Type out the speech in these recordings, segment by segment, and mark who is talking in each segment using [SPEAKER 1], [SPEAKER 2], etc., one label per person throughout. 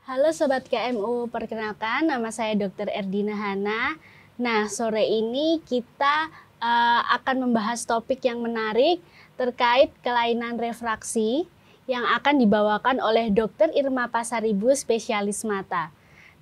[SPEAKER 1] Halo Sobat KMU, perkenalkan nama saya Dr. Erdina Hana. Nah, sore ini kita akan membahas topik yang menarik terkait kelainan refraksi yang akan dibawakan oleh Dr. Irma Pasaribu, spesialis mata.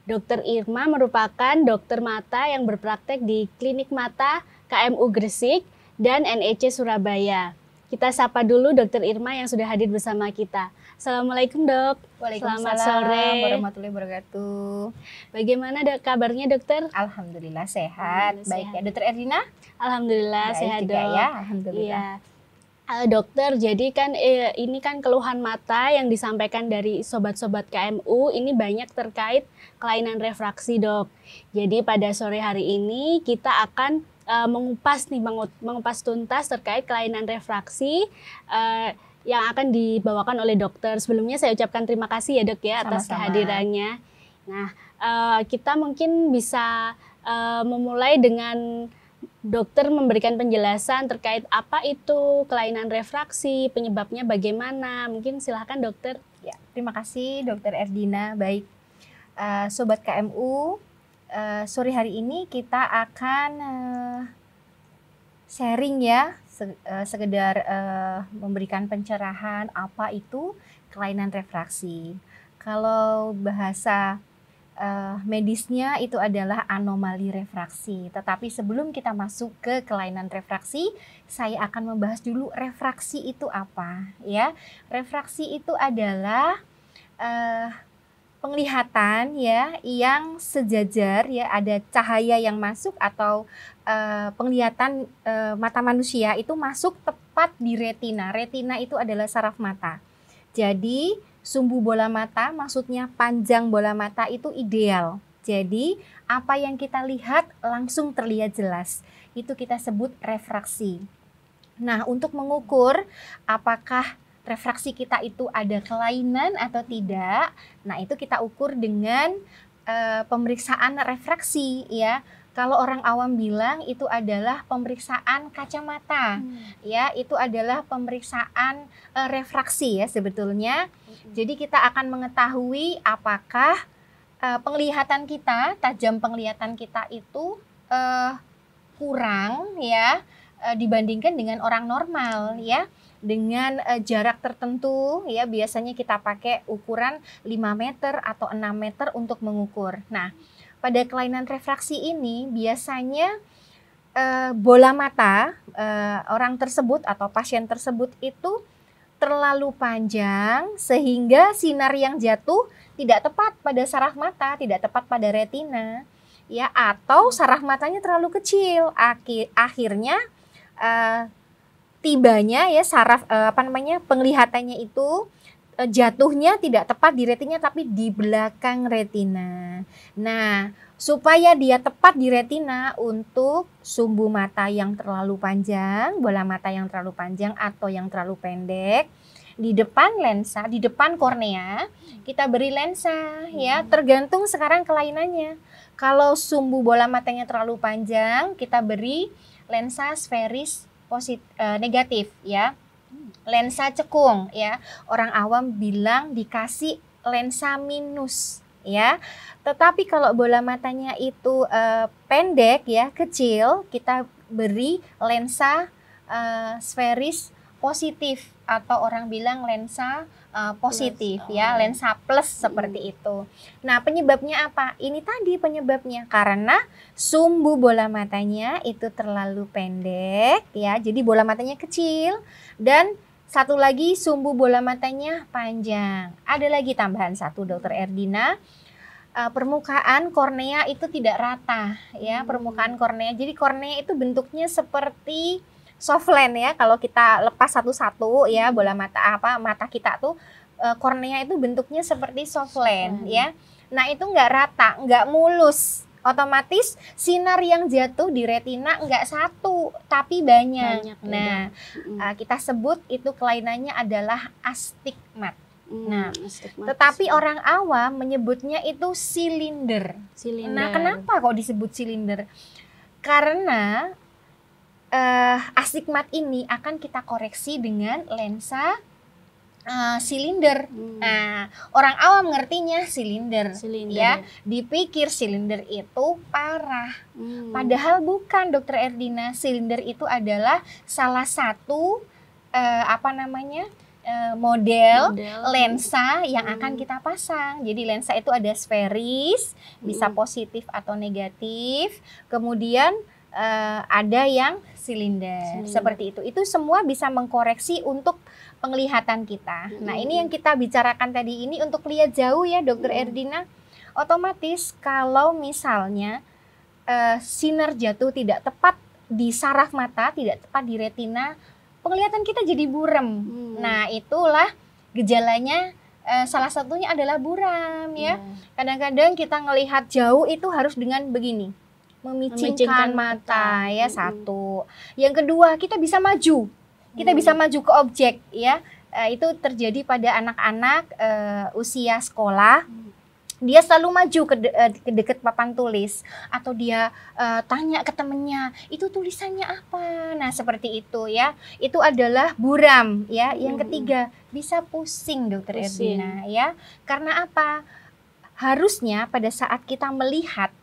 [SPEAKER 1] Dr. Irma merupakan dokter mata yang berpraktek di Klinik Mata KMU Gresik dan NEC Surabaya. Kita sapa dulu Dr. Irma yang sudah hadir bersama kita. Assalamualaikum dok.
[SPEAKER 2] Waalaikumsalam
[SPEAKER 1] Selamat sore.
[SPEAKER 2] warahmatullahi wabarakatuh.
[SPEAKER 1] Bagaimana kabarnya dokter?
[SPEAKER 2] Alhamdulillah sehat. Baik ya, Dokter Erdina?
[SPEAKER 1] Alhamdulillah
[SPEAKER 2] Baik
[SPEAKER 1] sehat
[SPEAKER 2] juga
[SPEAKER 1] dok.
[SPEAKER 2] ya, alhamdulillah.
[SPEAKER 1] Iya. Dokter, jadi kan ini kan keluhan mata yang disampaikan dari sobat-sobat KMU ini banyak terkait kelainan refraksi dok. Jadi pada sore hari ini kita akan mengupas tuntas terkait kelainan refraksi yang akan dibawakan oleh dokter. Sebelumnya saya ucapkan terima kasih ya dok ya atas
[SPEAKER 2] Sama-sama.
[SPEAKER 1] kehadirannya. Nah, kita mungkin bisa memulai dengan dokter memberikan penjelasan terkait apa itu kelainan refraksi, penyebabnya bagaimana. Mungkin silahkan dokter.
[SPEAKER 2] Ya, terima kasih Dokter Erdina. Baik, Sobat KMU, sore hari ini kita akan sharing ya, sekedar memberikan pencerahan apa itu kelainan refraksi. Kalau bahasa medisnya itu adalah anomali refraksi. Tetapi sebelum kita masuk ke kelainan refraksi, saya akan membahas dulu refraksi itu apa ya. Refraksi itu adalah penglihatan ya yang sejajar ya, ada cahaya yang masuk atau penglihatan mata manusia itu masuk tepat di retina. Retina itu adalah saraf mata. Jadi sumbu bola mata, maksudnya panjang bola mata itu ideal. Jadi apa yang kita lihat langsung terlihat jelas. Itu kita sebut refraksi. Nah, untuk mengukur apakah refraksi kita itu ada kelainan atau tidak, nah itu kita ukur dengan pemeriksaan refraksi ya. Kalau orang awam bilang itu adalah pemeriksaan kacamata, ya itu adalah pemeriksaan refraksi ya sebetulnya. Jadi kita akan mengetahui apakah penglihatan kita, tajam penglihatan kita itu kurang ya dibandingkan dengan orang normal ya. Dengan jarak tertentu ya, biasanya kita pakai ukuran 5 meter atau 6 meter untuk mengukur. Nah, pada kelainan refraksi ini biasanya bola mata orang tersebut atau pasien tersebut itu terlalu panjang sehingga sinar yang jatuh tidak tepat pada saraf mata, tidak tepat pada retina ya, atau saraf matanya terlalu kecil. Akhirnya tibanya ya saraf penglihatannya itu jatuhnya tidak tepat di retina tapi di belakang retina. Nah, supaya dia tepat di retina untuk sumbu mata yang terlalu panjang, bola mata yang terlalu panjang atau yang terlalu pendek, di depan lensa, di depan kornea, kita beri lensa ya, tergantung sekarang kelainannya. Kalau sumbu bola matanya terlalu panjang, kita beri lensa sferis negatif ya. Lensa cekung ya, orang awam bilang dikasih lensa minus ya. Tetapi kalau bola matanya itu pendek ya, kecil, kita beri lensa sferis positif atau orang bilang lensa positif ya, lensa plus seperti itu. Nah, penyebabnya apa? Ini tadi penyebabnya karena sumbu bola matanya itu terlalu pendek ya, jadi bola matanya kecil, dan satu lagi sumbu bola matanya panjang. Ada lagi tambahan satu Dokter Erdina, permukaan kornea itu tidak rata ya, permukaan kornea. Jadi kornea itu bentuknya seperti softland ya. Kalau kita lepas satu-satu ya bola mata mata kita tuh kornea itu bentuknya seperti softland ya. Nah, itu nggak rata, nggak mulus. Otomatis sinar yang jatuh di retina nggak satu tapi banyak. Nah, kita sebut itu kelainannya adalah astigmat. Nah, tetapi orang awam menyebutnya itu silinder. Nah, kenapa kok disebut silinder? Karena astigmat ini akan kita koreksi dengan lensa silinder. Nah, orang awam ngertinya silinder, ya. Dipikir silinder itu parah. Padahal bukan, Dokter Erdina. Silinder itu adalah salah satu model lensa yang akan kita pasang. Jadi lensa itu ada sferis, bisa positif atau negatif. Kemudian ada yang silinder. Seperti itu. Itu semua bisa mengkoreksi untuk penglihatan kita. Nah, ini yang kita bicarakan tadi ini untuk lihat jauh ya, Dokter Erdina. Otomatis kalau misalnya sinar jatuh tidak tepat di saraf mata, tidak tepat di retina, penglihatan kita jadi buram. Nah, itulah gejalanya. Salah satunya adalah buram, ya. Kadang-kadang kita ngelihat jauh itu harus dengan begini, memicingkan mata, ya, satu. Yang kedua, kita bisa maju. Kita bisa maju ke objek, ya. Itu terjadi pada anak-anak usia sekolah. Dia selalu maju ke dekat papan tulis, atau dia tanya ke temennya, itu tulisannya apa? Nah, seperti itu, ya. Itu adalah buram, ya. Yang ketiga, bisa pusing, Dokter Erdina, ya. Karena apa? Harusnya pada saat kita melihat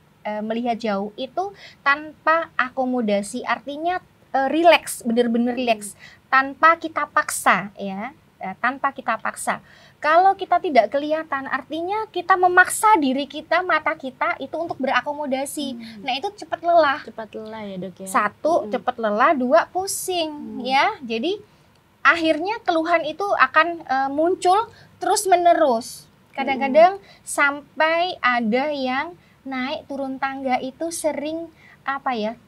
[SPEAKER 2] jauh itu tanpa akomodasi, artinya rileks, benar-benar rileks, tanpa kita paksa, ya. Tanpa kita paksa. Kalau kita tidak kelihatan, artinya kita memaksa diri kita, mata kita itu untuk berakomodasi. Nah, itu cepat lelah.
[SPEAKER 1] Cepat lelah ya, Dok, ya.
[SPEAKER 2] Satu, cepat lelah. Dua, pusing, ya. Jadi akhirnya keluhan itu akan muncul terus menerus. Kadang-kadang sampai ada yang naik turun tangga itu sering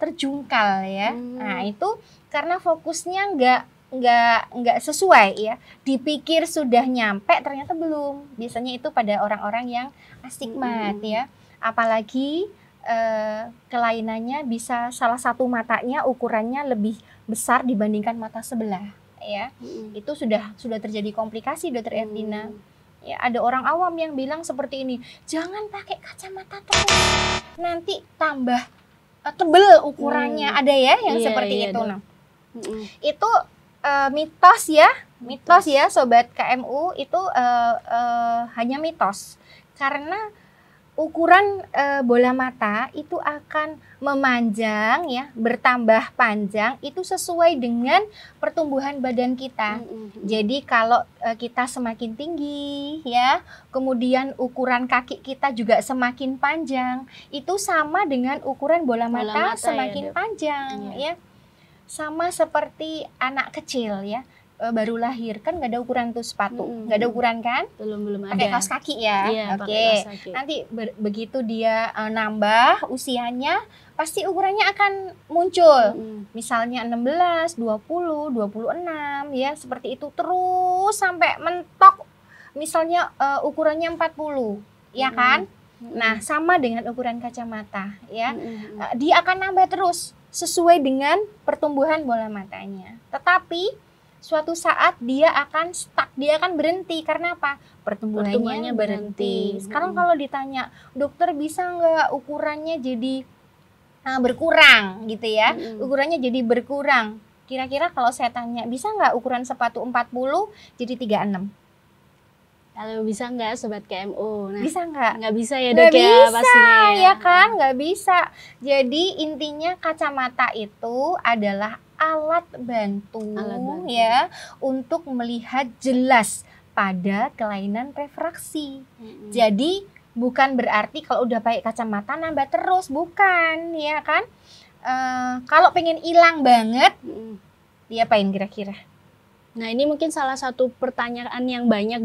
[SPEAKER 2] terjungkal, ya. Nah, itu karena fokusnya nggak sesuai, ya. Dipikir sudah nyampe, ternyata belum. Biasanya itu pada orang-orang yang astigmat, ya. Apalagi kelainannya bisa salah satu matanya ukurannya lebih besar dibandingkan mata sebelah, ya. Itu sudah terjadi komplikasi, Dokter Erdina. Ya, ada orang awam yang bilang seperti ini, jangan pakai kacamata terus, nanti tambah tebel ukurannya. Ada ya yang seperti itu. Nah, itu mitos ya, Sobat KMU, itu hanya mitos. Karena ukuran bola mata itu akan memanjang, ya, bertambah panjang, itu sesuai dengan pertumbuhan badan kita. Jadi kalau kita semakin tinggi, ya, kemudian ukuran kaki kita juga semakin panjang, itu sama dengan ukuran bola mata semakin panjang, ya. Sama seperti anak kecil, ya, baru lahir kan nggak ada ukuran tuh sepatu, nggak ada ukuran kan?
[SPEAKER 1] Belum ada.
[SPEAKER 2] Pakai kaos kaki, ya. Oke. Nanti begitu dia nambah usianya, pasti ukurannya akan muncul. Misalnya 16, 20, 26, ya, seperti itu terus sampai mentok. Misalnya ukurannya 40, ya kan? Nah, sama dengan ukuran kacamata, ya. Dia akan nambah terus sesuai dengan pertumbuhan bola matanya. Tetapi suatu saat dia akan stuck, dia akan berhenti. Karena apa? Pertumbuhannya berhenti. Sekarang kalau ditanya, dokter bisa nggak ukurannya jadi berkurang gitu, ya? Ukurannya jadi berkurang. Kira-kira kalau saya tanya, bisa nggak ukuran sepatu 40 jadi 36?
[SPEAKER 1] Kalau bisa nggak, Sobat KMU? Nah,
[SPEAKER 2] bisa nggak?
[SPEAKER 1] Nggak bisa ya, Dok, ya, pastinya,
[SPEAKER 2] ya kan? Nggak bisa. Jadi intinya kacamata itu adalah alat bantu, ya, untuk melihat jelas pada kelainan refraksi. Jadi bukan berarti kalau udah pakai kacamata nambah terus, bukan, ya kan? Kalau pengen hilang banget, diapain kira-kira?
[SPEAKER 1] Nah, ini mungkin salah satu pertanyaan yang banyak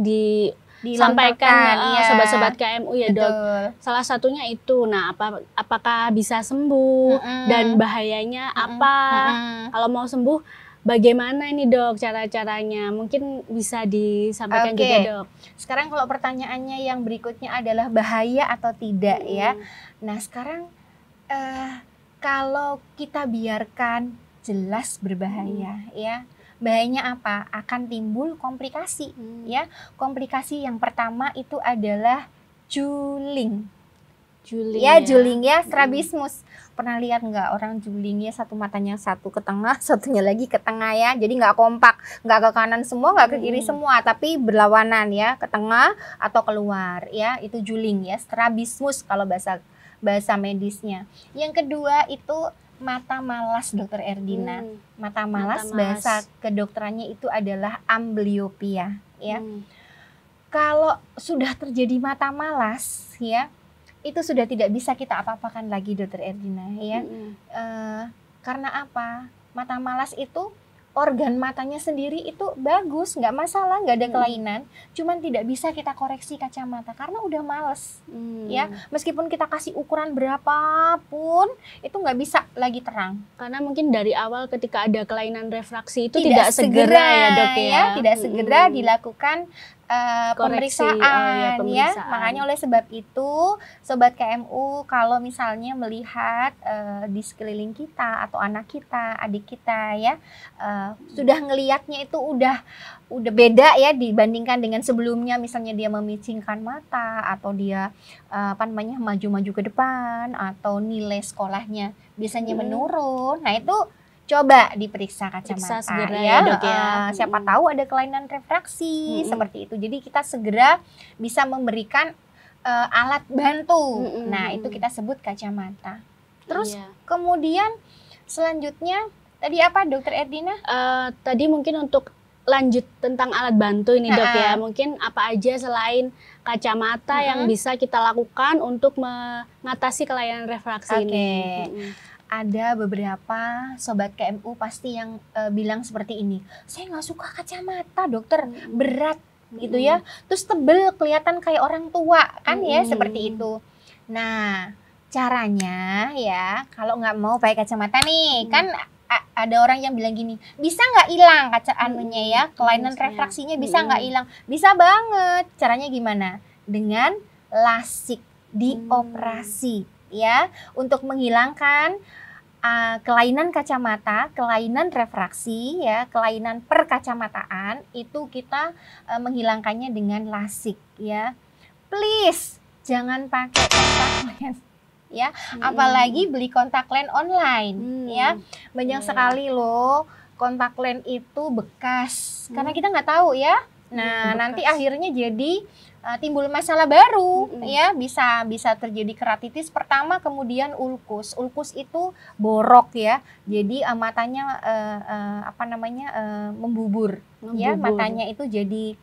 [SPEAKER 1] disampaikan sobat-sobat KMU, ya, Dok. Salah satunya itu. Nah, apakah bisa sembuh dan bahayanya apa? Kalau mau sembuh, bagaimana ini, Dok, cara-caranya? Mungkin bisa disampaikan juga, Dok.
[SPEAKER 2] Sekarang kalau pertanyaannya yang berikutnya adalah bahaya atau tidak, ya. Nah, sekarang kalau kita biarkan jelas berbahaya, ya. Bahayanya apa? Akan timbul komplikasi, ya. Komplikasi yang pertama itu adalah juling.
[SPEAKER 1] Juling
[SPEAKER 2] ya,
[SPEAKER 1] ya.
[SPEAKER 2] juling ya, strabismus. Pernah lihat nggak orang julingnya satu matanya satu ke tengah, satunya lagi ke tengah ya. Jadi nggak kompak, nggak ke kanan semua, nggak ke kiri semua, tapi berlawanan ya, ke tengah atau keluar ya. Itu juling ya, strabismus kalau bahasa medisnya. Yang kedua itu mata malas, Dokter Erdina. Mata malas bahasa kedokterannya itu adalah amblyopia ya. Kalau sudah terjadi mata malas ya, itu sudah tidak bisa kita apa-apakan lagi, Dokter Erdina ya. Karena apa? Mata malas itu organ matanya sendiri itu bagus, nggak masalah, nggak ada kelainan, cuman tidak bisa kita koreksi kacamata karena udah males ya. Meskipun kita kasih ukuran berapapun itu nggak bisa lagi terang.
[SPEAKER 1] Karena mungkin dari awal ketika ada kelainan refraksi itu tidak segera ya Dok ya.
[SPEAKER 2] Tidak segera dilakukan pemeriksaan ya. Makanya oleh sebab itu Sobat KMU, kalau misalnya melihat di sekeliling kita atau anak kita, adik kita ya, sudah ngelihatnya itu udah beda ya dibandingkan dengan sebelumnya, misalnya dia memicingkan mata atau dia maju-maju ke depan atau nilai sekolahnya biasanya menurun. Nah, itu coba diperiksa kacamata
[SPEAKER 1] segera
[SPEAKER 2] ya,
[SPEAKER 1] Dok ya.
[SPEAKER 2] Siapa tahu ada kelainan refraksi seperti itu. Jadi kita segera bisa memberikan alat bantu. Nah, itu kita sebut kacamata. Terus kemudian selanjutnya tadi apa, Dokter Erdina?
[SPEAKER 1] Tadi mungkin untuk lanjut tentang alat bantu ini Dok ya. Mungkin apa aja selain kacamata yang bisa kita lakukan untuk mengatasi kelainan refraksi ini?
[SPEAKER 2] Ada beberapa Sobat KMU pasti yang bilang seperti ini, saya nggak suka kacamata dokter, berat gitu ya, terus tebel, kelihatan kayak orang tua kan ya, seperti itu. Nah, caranya ya, kalau nggak mau pakai kacamata nih, kan ada orang yang bilang gini, bisa nggak hilang kacamatanya ya, kelainan refraksinya bisa nggak hilang? Bisa banget. Caranya gimana? Dengan lasik, dioperasi ya, untuk menghilangkan kelainan kacamata, kelainan refraksi ya, kelainan perkacamataan, itu kita menghilangkannya dengan lasik ya. Please jangan pakai kontak lens ya, apalagi beli kontak lens online ya. Banyak sekali loh kontak lens itu bekas, karena kita nggak tahu ya. Nah, nanti akhirnya jadi timbul masalah baru ya, bisa terjadi keratitis pertama, kemudian ulkus. Ulkus itu borok ya. Jadi matanya membubur ya, matanya itu jadi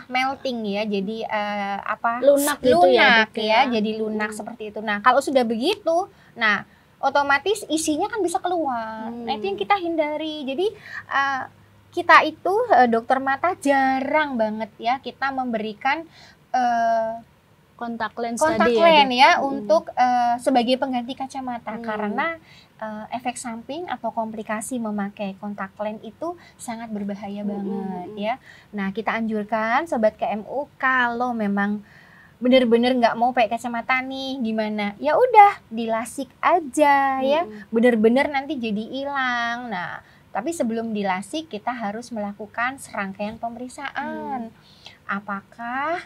[SPEAKER 2] melting ya. Jadi
[SPEAKER 1] lunak gitu
[SPEAKER 2] ya, jadi lunak seperti itu. Nah, kalau sudah begitu, nah otomatis isinya kan bisa keluar. Nah, itu yang kita hindari. Jadi kita itu dokter mata jarang banget ya kita memberikan
[SPEAKER 1] kontak lens
[SPEAKER 2] ya, untuk sebagai pengganti kacamata, karena efek samping atau komplikasi memakai kontak lens itu sangat berbahaya banget ya. Nah, kita anjurkan Sobat KMU, kalau memang bener-bener nggak mau pakai kacamata nih, gimana? Ya udah dilasik aja ya, bener-bener nanti jadi hilang. Nah, tapi sebelum dilasik kita harus melakukan serangkaian pemeriksaan. Apakah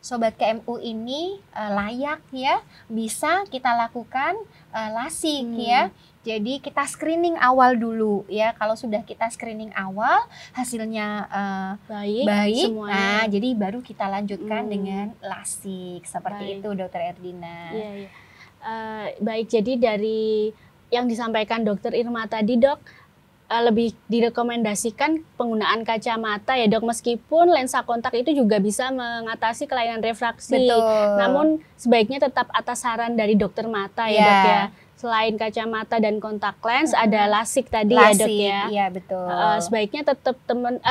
[SPEAKER 2] Sobat KMU ini layak ya bisa kita lakukan lasik ya. Jadi kita screening awal dulu ya. Kalau sudah kita screening awal hasilnya baik, nah jadi baru kita lanjutkan dengan lasik seperti itu, Dokter Erdina.
[SPEAKER 1] Baik, jadi dari yang disampaikan Dokter Irma tadi Dok, lebih direkomendasikan penggunaan kacamata ya Dok, meskipun lensa kontak itu juga bisa mengatasi kelainan refraksi.
[SPEAKER 2] Betul.
[SPEAKER 1] Namun sebaiknya tetap atas saran dari dokter mata ya Dok ya. Selain kacamata dan kontak lens, ada lasik tadi ya Dok ya.
[SPEAKER 2] Iya betul.
[SPEAKER 1] Sebaiknya tetap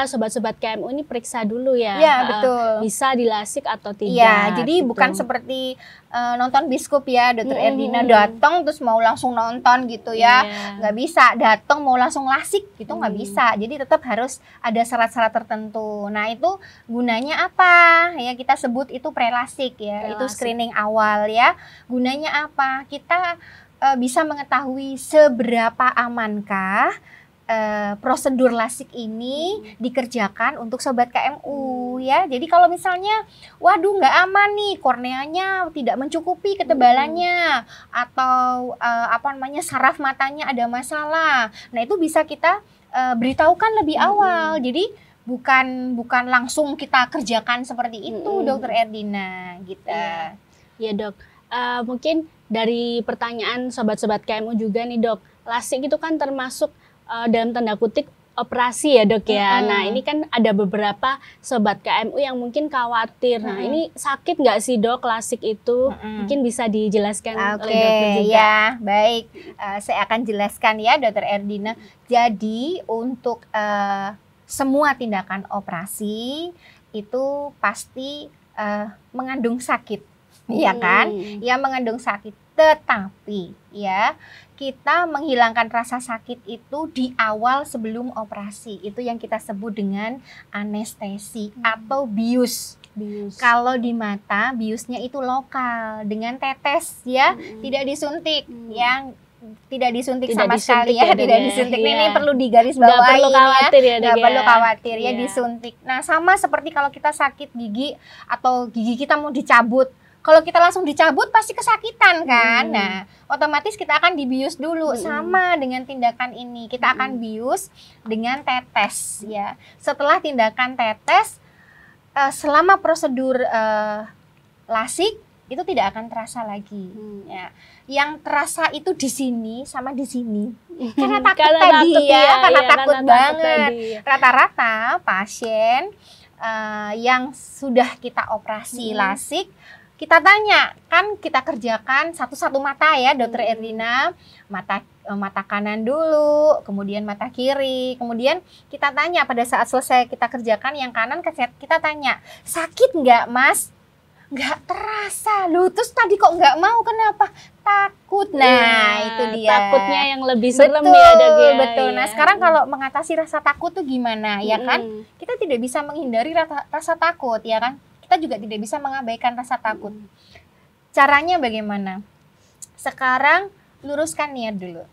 [SPEAKER 1] sobat-sobat KMU ini periksa dulu ya.
[SPEAKER 2] Iya betul.
[SPEAKER 1] Bisa dilasik atau tidak.
[SPEAKER 2] Iya, jadi gitu. Bukan seperti nonton bioskop ya, Dokter Erdina, datang terus mau langsung nonton gitu ya. Nggak bisa, datang mau langsung lasik gitu nggak bisa. Jadi tetap harus ada syarat-syarat tertentu. Nah, itu gunanya apa? Ya, kita sebut itu prelasik ya. Itu screening awal ya. Gunanya apa? Kita bisa mengetahui seberapa amankah prosedur lasik ini dikerjakan untuk sobat KMU ya. Jadi kalau misalnya waduh nggak aman nih, korneanya tidak mencukupi ketebalannya, atau saraf matanya ada masalah. Nah, itu bisa kita beritahukan lebih awal. Jadi bukan langsung kita kerjakan seperti itu, Dokter Erdina gitu.
[SPEAKER 1] Ya Dok, mungkin dari pertanyaan sobat-sobat KMU juga nih Dok, lasik itu kan termasuk dalam tanda kutip operasi ya Dok ya. Nah, ini kan ada beberapa sobat KMU yang mungkin khawatir. Nah, ini sakit nggak sih Dok lasik itu? Mungkin bisa dijelaskan oleh dokter juga.
[SPEAKER 2] Ya, baik. Saya akan jelaskan ya Dokter Erdina. Jadi untuk semua tindakan operasi itu pasti mengandung sakit, ya kan? Ya, mengandung sakit. Tetapi ya, kita menghilangkan rasa sakit itu di awal sebelum operasi. Itu yang kita sebut dengan anestesi atau bius. Kalau di mata, biusnya itu lokal dengan tetes ya, tidak disuntik. Yang tidak disuntik sama sekali ya, tidak disuntik. Ini perlu digarisbawahi,
[SPEAKER 1] nggak perlu khawatir ya,
[SPEAKER 2] nggak perlu khawatir ya disuntik. Nah, sama seperti kalau kita sakit gigi atau gigi kita mau dicabut. Kalau kita langsung dicabut pasti kesakitan kan. Nah, otomatis kita akan dibius dulu. Sama dengan tindakan ini, kita akan bius dengan tetes ya. Setelah tindakan tetes, selama prosedur lasik itu tidak akan terasa lagi. Ya. Yang terasa itu di sini sama di sini. Karena takut tadi ya, karena takut banget. Rata-rata pasien yang sudah kita operasi lasik, kita tanya, kan kita kerjakan satu-satu mata ya Dokter Erdina, mata kanan dulu, kemudian mata kiri, kemudian kita tanya pada saat selesai kita kerjakan yang kanan, kita tanya, sakit nggak Mas? Nggak terasa loh, terus tadi kok nggak mau, kenapa? Takut. Nah, itu dia.
[SPEAKER 1] Takutnya yang lebih serem ya Dok ya.
[SPEAKER 2] Betul. Nah, sekarang kalau mengatasi rasa takut tuh gimana ya kan? Kita tidak bisa menghindari rasa takut ya kan? Kita juga tidak bisa mengabaikan rasa takut. Caranya bagaimana? Sekarang luruskan niat dulu.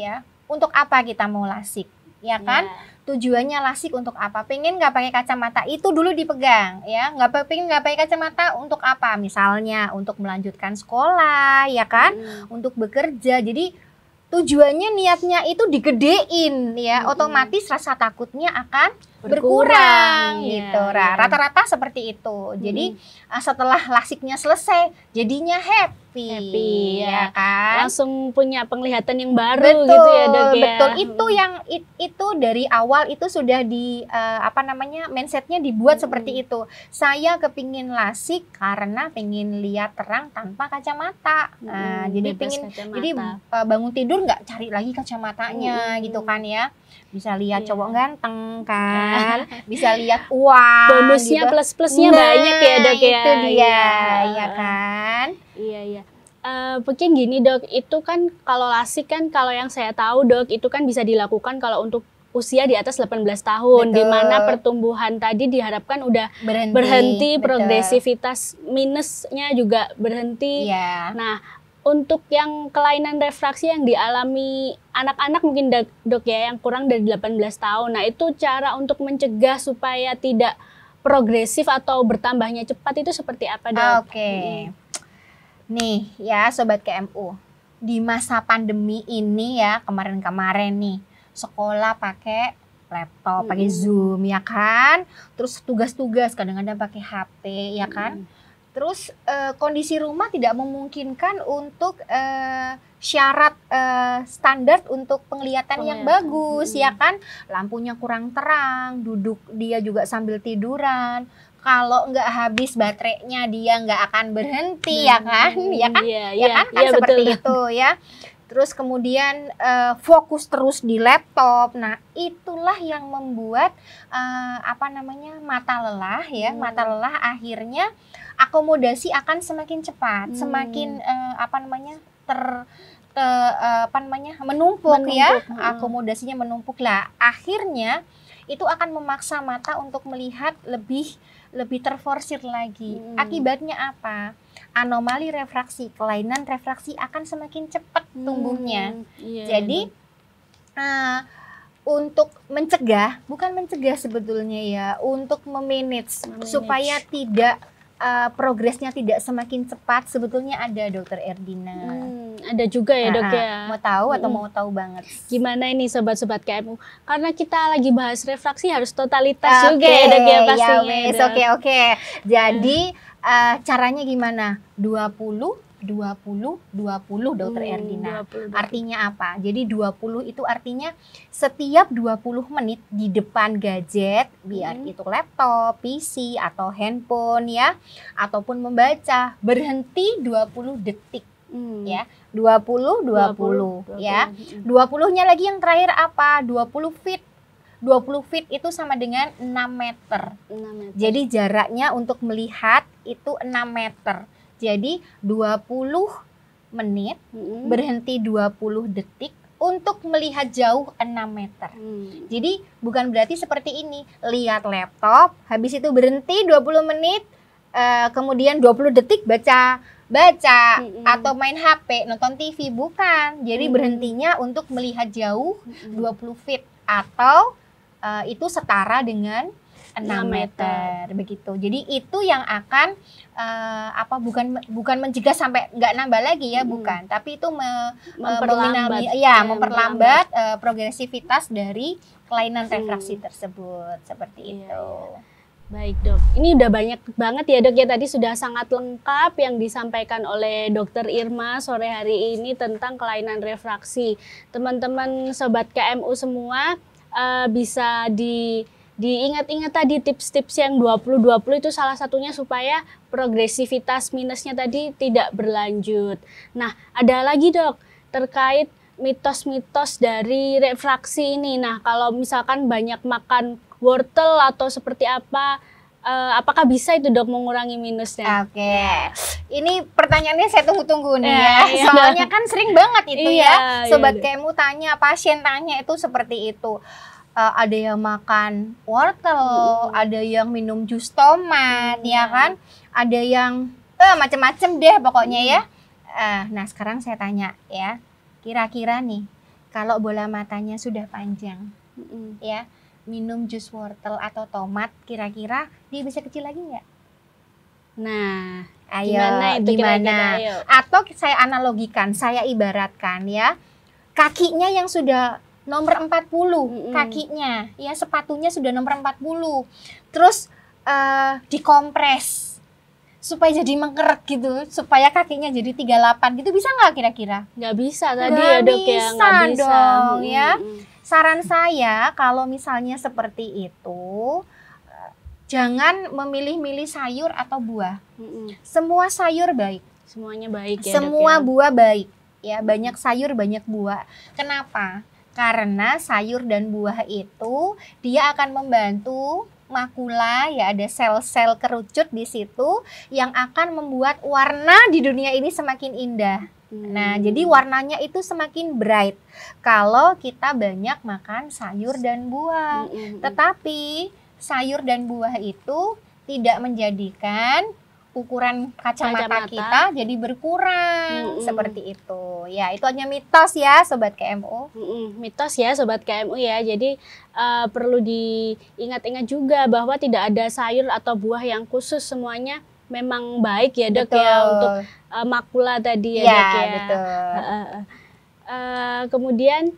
[SPEAKER 2] Ya. Untuk apa kita mau lasik? Ya kan? Tujuannya lasik untuk apa? Pengen nggak pakai kacamata? Itu dulu dipegang ya. Pengen nggak pakai kacamata untuk apa? Misalnya untuk melanjutkan sekolah ya kan? Untuk bekerja. Jadi tujuannya, niatnya itu digedein ya. Otomatis rasa takutnya akan berkurang gitu. Rata-rata seperti itu. Jadi setelah lasiknya selesai, jadinya happy ya kan.
[SPEAKER 1] Langsung punya penglihatan yang baru gitu ya Dok ya.
[SPEAKER 2] Betul, itu dari awal itu sudah di mindsetnya dibuat seperti itu. Saya kepingin lasik karena pengen lihat terang tanpa kacamata. Nah, jadi bangun tidur nggak cari lagi kacamatanya gitu kan ya. Bisa lihat cowok ganteng kan, bisa lihat uang.
[SPEAKER 1] Bonusnya gitu. Plus-plusnya banyak ya Dok ya.
[SPEAKER 2] Itu dia, ya kan.
[SPEAKER 1] Iya. Mungkin gini Dok, itu kan kalau lasik kan kalau yang saya tahu Dok, itu kan bisa dilakukan kalau untuk usia di atas 18 tahun. Di mana pertumbuhan tadi diharapkan udah berhenti progresivitas minusnya juga berhenti. Nah, untuk yang kelainan refraksi yang dialami anak-anak mungkin Dok ya, yang kurang dari 18 tahun. Nah, itu cara untuk mencegah supaya tidak progresif atau bertambahnya cepat itu seperti apa Dok?
[SPEAKER 2] Nih ya Sobat KMU, di masa pandemi ini ya, kemarin-kemarin nih, sekolah pakai laptop, pakai Zoom ya kan. Terus tugas-tugas kadang-kadang pakai HP ya kan. Terus kondisi rumah tidak memungkinkan untuk syarat standar untuk penglihatan yang bagus ya kan. Lampunya kurang terang, duduk dia juga sambil tiduran. Kalau nggak habis baterainya dia nggak akan berhenti ya kan. Seperti itu ya. Terus kemudian fokus terus di laptop. Nah, itulah yang membuat mata lelah ya. Mata lelah akhirnya akomodasi akan semakin cepat, semakin menumpuk ya. Akomodasinya menumpuk lah. Akhirnya itu akan memaksa mata untuk melihat lebih terforsir lagi. Akibatnya apa? Anomali refraksi, kelainan refraksi akan semakin cepat tumbuhnya. Jadi untuk mencegah, bukan mencegah sebetulnya ya, untuk memanage supaya tidak progresnya tidak semakin cepat, sebetulnya ada Dokter Erdina.
[SPEAKER 1] Ada juga ya dok ya.
[SPEAKER 2] Mau tahu atau mau tahu banget?
[SPEAKER 1] Gimana ini sobat-sobat KMU? Karena kita lagi bahas refraksi harus totalitas juga ya dok ya pastinya.
[SPEAKER 2] Oke. Jadi caranya gimana? 20 Dokter Erdina.
[SPEAKER 1] 20.
[SPEAKER 2] Artinya apa? Jadi 20 itu artinya setiap 20 menit di depan gadget, biar itu laptop, PC atau handphone ya, ataupun membaca, berhenti 20 detik. Ya, 20 ya. 20-nya lagi yang terakhir apa? 20 feet. 20 feet itu sama dengan 6 meter. Jadi jaraknya untuk melihat itu 6 meter. Jadi 20 menit berhenti 20 detik untuk melihat jauh 6 meter. Jadi bukan berarti seperti ini, lihat laptop, habis itu berhenti 20 menit, kemudian 20 detik baca atau main HP, nonton TV, bukan. Jadi berhentinya untuk melihat jauh 20 feet atau itu setara dengan 6 meter begitu. Jadi itu yang akan bukan mencegah sampai nggak nambah lagi ya, bukan. Tapi itu memperlambat progresivitas dari kelainan refraksi tersebut, seperti itu.
[SPEAKER 1] Baik dok, ini udah banyak banget ya dok ya, tadi sudah sangat lengkap yang disampaikan oleh Dokter Irma sore hari ini tentang kelainan refraksi. Teman-teman sobat KMU semua bisa diingat-ingat tadi tips-tips yang 20-20 itu salah satunya supaya progresivitas minusnya tadi tidak berlanjut. Nah, ada lagi dok terkait mitos-mitos dari refraksi ini. Nah, kalau misalkan banyak makan wortel atau seperti apa, apakah bisa itu dok mengurangi minusnya?
[SPEAKER 2] Oke. Ini pertanyaannya saya tunggu-tunggu nih ya. Soalnya kan sering banget itu ya. Sobat KMU tanya, pasien tanya itu seperti itu. Ada yang makan wortel, ada yang minum jus tomat, ya kan? Ada yang macam-macam deh pokoknya ya. Nah sekarang saya tanya ya, kira-kira nih kalau bola matanya sudah panjang, ya minum jus wortel atau tomat, kira-kira dia bisa kecil lagi nggak?
[SPEAKER 1] Nah,
[SPEAKER 2] gimana? Ayo. Atau saya analogikan, saya ibaratkan ya, kakinya yang sudah nomor 40 kakinya, ya sepatunya sudah nomor 40. Terus dikompres supaya jadi mengkeret gitu, supaya kakinya jadi 38 gitu, bisa nggak kira-kira?
[SPEAKER 1] Nggak bisa tadi ya dok ya, nggak bisa
[SPEAKER 2] dong ya. Saran saya kalau misalnya seperti itu, jangan memilih-milih sayur atau buah. Semua sayur baik.
[SPEAKER 1] Semuanya baik ya.
[SPEAKER 2] Semua buah baik. Ya, banyak sayur, banyak buah. Kenapa? Karena sayur dan buah itu dia akan membantu makula, ya ada sel-sel kerucut di situ yang akan membuat warna di dunia ini semakin indah. Nah, jadi warnanya itu semakin bright kalau kita banyak makan sayur dan buah. Tetapi sayur dan buah itu tidak menjadikan ukuran kacamata kita jadi berkurang seperti itu. Ya, itu hanya mitos ya sobat KMU.
[SPEAKER 1] Mitos ya sobat KMU ya. Jadi perlu diingat-ingat juga bahwa tidak ada sayur atau buah yang khusus, semuanya memang baik ya dok. Betul. Ya untuk makula tadi ya dok ya. Betul. Kemudian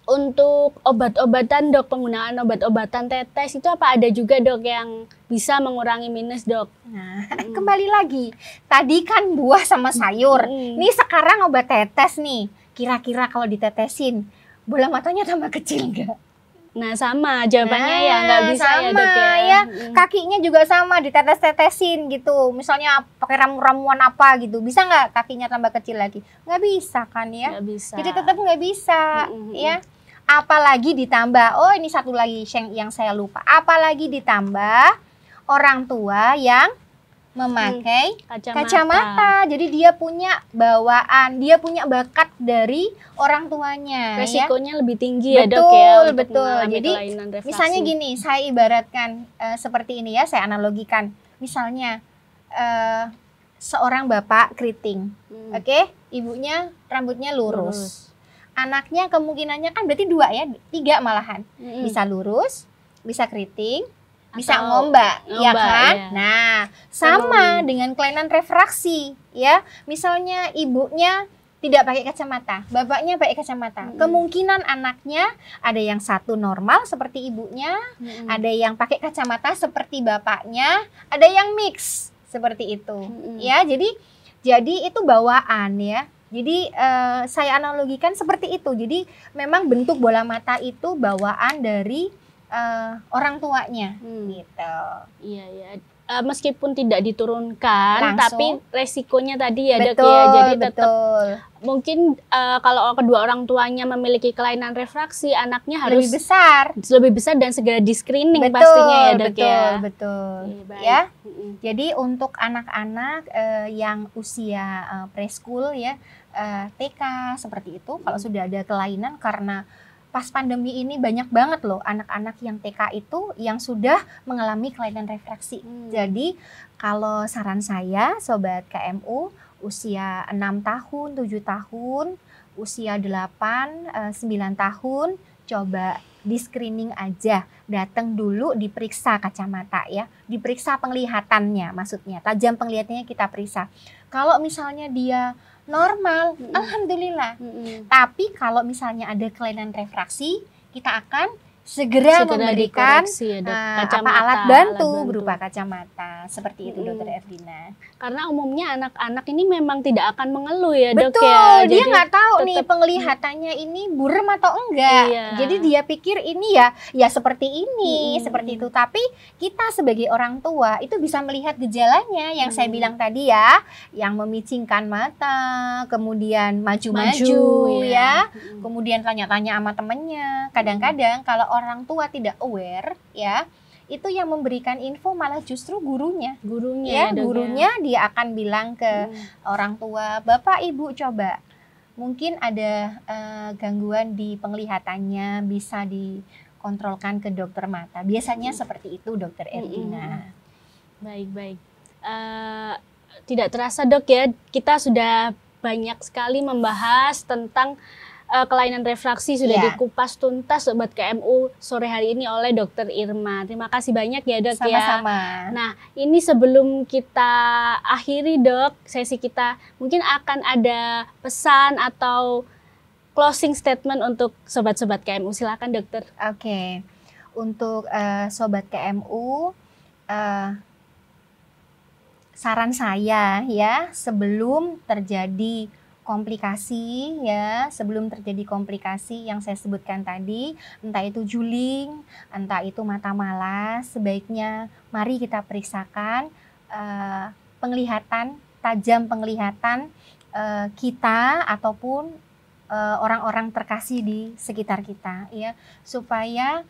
[SPEAKER 1] untuk obat-obatan dok, penggunaan obat-obatan tetes itu apa ada juga dok yang bisa mengurangi minus dok?
[SPEAKER 2] Nah, kembali lagi, tadi kan buah sama sayur, nih sekarang obat tetes nih, kira-kira kalau ditetesin, bola matanya tambah kecil nggak?
[SPEAKER 1] Nah sama jawabannya ya nggak bisa
[SPEAKER 2] sama,
[SPEAKER 1] ya dok ya.
[SPEAKER 2] Kakinya juga sama, ditetes-tetesin gitu, misalnya pakai ramuan apa gitu, bisa nggak kakinya tambah kecil lagi? Nggak bisa kan ya?
[SPEAKER 1] Nggak bisa.
[SPEAKER 2] Jadi tetap nggak bisa ya. Apalagi ditambah, ini satu lagi yang saya lupa, apalagi ditambah orang tua yang memakai kacamata. Jadi dia punya bawaan, dia punya bakat dari orang tuanya.
[SPEAKER 1] Resikonya lebih tinggi ya dok ya.
[SPEAKER 2] Betul. Jadi misalnya gini, saya ibaratkan seperti ini ya, saya analogikan. Misalnya seorang bapak keriting, oke, ibunya rambutnya lurus. anaknya kemungkinannya kan berarti 2 ya, 3 malahan. Bisa lurus, bisa keriting, bisa
[SPEAKER 1] Atau
[SPEAKER 2] ngombak, ya kan?
[SPEAKER 1] iya.
[SPEAKER 2] Nah, sama dengan kelainan refraksi, ya. Misalnya ibunya tidak pakai kacamata, bapaknya pakai kacamata. Kemungkinan anaknya ada yang satu normal seperti ibunya, ada yang pakai kacamata seperti bapaknya, ada yang mix seperti itu. Ya, jadi itu bawaan ya. Jadi saya analogikan seperti itu. Jadi memang bentuk bola mata itu bawaan dari orang tuanya gitu.
[SPEAKER 1] Iya ya. Meskipun tidak diturunkan,
[SPEAKER 2] Langsung.
[SPEAKER 1] tapi resikonya tadi ya dok
[SPEAKER 2] Betul,
[SPEAKER 1] ya. Jadi tetap
[SPEAKER 2] betul.
[SPEAKER 1] mungkin kalau kedua orang tuanya memiliki kelainan refraksi, anaknya harus
[SPEAKER 2] lebih besar
[SPEAKER 1] dan segera di screening
[SPEAKER 2] betul,
[SPEAKER 1] pastinya ya dok ya.
[SPEAKER 2] Betul.
[SPEAKER 1] Baik.
[SPEAKER 2] Ya. Jadi untuk anak-anak yang usia preschool ya, TK seperti itu, kalau sudah ada kelainan karena pas pandemi ini banyak banget loh anak-anak yang TK itu yang sudah mengalami kelainan refraksi. Jadi kalau saran saya Sobat KMU usia 6 tahun, 7 tahun, usia 8, 9 tahun coba di screening aja. Datang dulu diperiksa kacamata ya. Diperiksa penglihatannya maksudnya. Tajam penglihatannya kita periksa. Kalau misalnya dia normal, alhamdulillah. Tapi kalau misalnya ada kelainan refraksi, kita akan segera memberikan alat bantu berupa kacamata. Seperti itu Dokter Erdina.
[SPEAKER 1] Karena umumnya anak-anak ini memang tidak akan mengeluh ya dok
[SPEAKER 2] betul,
[SPEAKER 1] ya.
[SPEAKER 2] Dia nggak tahu nih penglihatannya ini buram atau enggak.
[SPEAKER 1] Iya.
[SPEAKER 2] Jadi dia pikir ini ya seperti ini, seperti itu. Tapi kita sebagai orang tua itu bisa melihat gejalanya yang saya bilang tadi ya, yang memicingkan mata, kemudian maju-maju ya, kemudian tanya-tanya sama temennya. Kadang-kadang kalau orang tua tidak aware ya, itu yang memberikan info malah justru gurunya ya, gurunya dia akan bilang ke orang tua, Bapak Ibu coba mungkin ada gangguan di penglihatannya, bisa dikontrolkan ke dokter mata. Biasanya seperti itu Dokter Erdina.
[SPEAKER 1] Baik. Tidak terasa dok ya, kita sudah banyak sekali membahas tentang kelainan refraksi, sudah dikupas tuntas Sobat KMU sore hari ini oleh Dokter Irma. Terima kasih banyak ya dok.
[SPEAKER 2] Sama-sama.
[SPEAKER 1] Nah ini sebelum kita akhiri dok sesi kita, mungkin akan ada pesan atau closing statement untuk Sobat-Sobat KMU. Silakan dokter.
[SPEAKER 2] Oke. Untuk Sobat KMU, saran saya ya, sebelum terjadi komplikasi ya, sebelum terjadi komplikasi yang saya sebutkan tadi, entah itu juling, entah itu mata malas, sebaiknya mari kita periksakan penglihatan, tajam penglihatan kita ataupun orang-orang terkasih di sekitar kita ya, supaya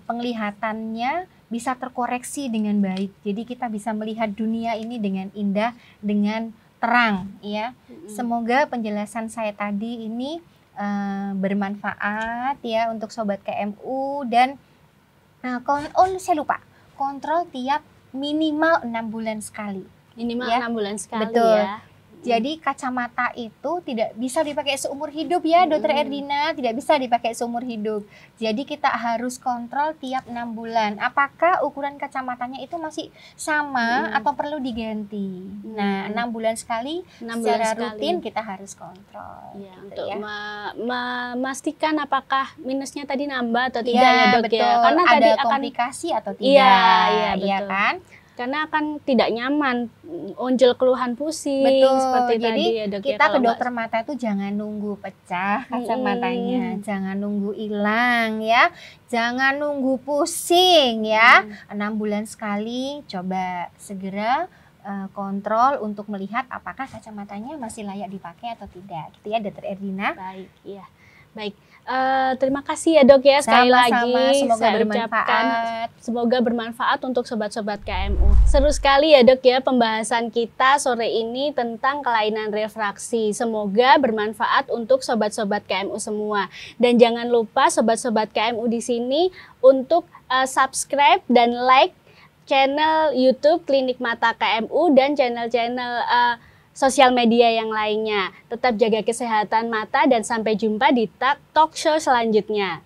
[SPEAKER 2] penglihatannya bisa terkoreksi dengan baik. Jadi kita bisa melihat dunia ini dengan indah, dengan terang ya. Semoga penjelasan saya tadi ini bermanfaat ya untuk Sobat KMU. Dan saya lupa, kontrol tiap minimal 6 bulan sekali.
[SPEAKER 1] Minimal
[SPEAKER 2] ya.
[SPEAKER 1] 6 bulan sekali.
[SPEAKER 2] Betul.
[SPEAKER 1] Ya.
[SPEAKER 2] Jadi kacamata itu tidak bisa dipakai seumur hidup ya Dokter Erdina, tidak bisa dipakai seumur hidup. Jadi kita harus kontrol tiap 6 bulan. Apakah ukuran kacamatanya itu masih sama atau perlu diganti? Nah, 6 bulan sekali secara rutin kita harus kontrol.
[SPEAKER 1] Ya,
[SPEAKER 2] gitu
[SPEAKER 1] untuk
[SPEAKER 2] ya.
[SPEAKER 1] memastikan apakah minusnya tadi nambah atau tidak ya dok
[SPEAKER 2] betul.
[SPEAKER 1] ya. Karena
[SPEAKER 2] ada
[SPEAKER 1] tadi
[SPEAKER 2] komplikasi atau tidak,
[SPEAKER 1] iya,
[SPEAKER 2] ya kan?
[SPEAKER 1] Karena akan tidak nyaman, muncul keluhan pusing.
[SPEAKER 2] Betul.
[SPEAKER 1] Seperti
[SPEAKER 2] Jadi
[SPEAKER 1] tadi ya dok
[SPEAKER 2] kita ke dokter mata itu jangan nunggu pecah kacamatanya, jangan nunggu hilang ya, jangan nunggu pusing ya. 6 bulan sekali coba segera kontrol untuk melihat apakah kacamatanya masih layak dipakai atau tidak. Gitu ya Dokter Erdina.
[SPEAKER 1] Baik, iya. Baik. Terima kasih ya dok ya sekali lagi.
[SPEAKER 2] Semoga
[SPEAKER 1] saya
[SPEAKER 2] bermanfaat.
[SPEAKER 1] ucapkan semoga bermanfaat untuk sobat-sobat KMU. Seru sekali ya dok ya pembahasan kita sore ini tentang kelainan refraksi. Semoga bermanfaat untuk sobat-sobat KMU semua. Dan jangan lupa sobat-sobat KMU di sini untuk subscribe dan like channel YouTube Klinik Mata KMU dan channel-channel sosial media yang lainnya. Tetap jaga kesehatan mata dan sampai jumpa di talk show selanjutnya.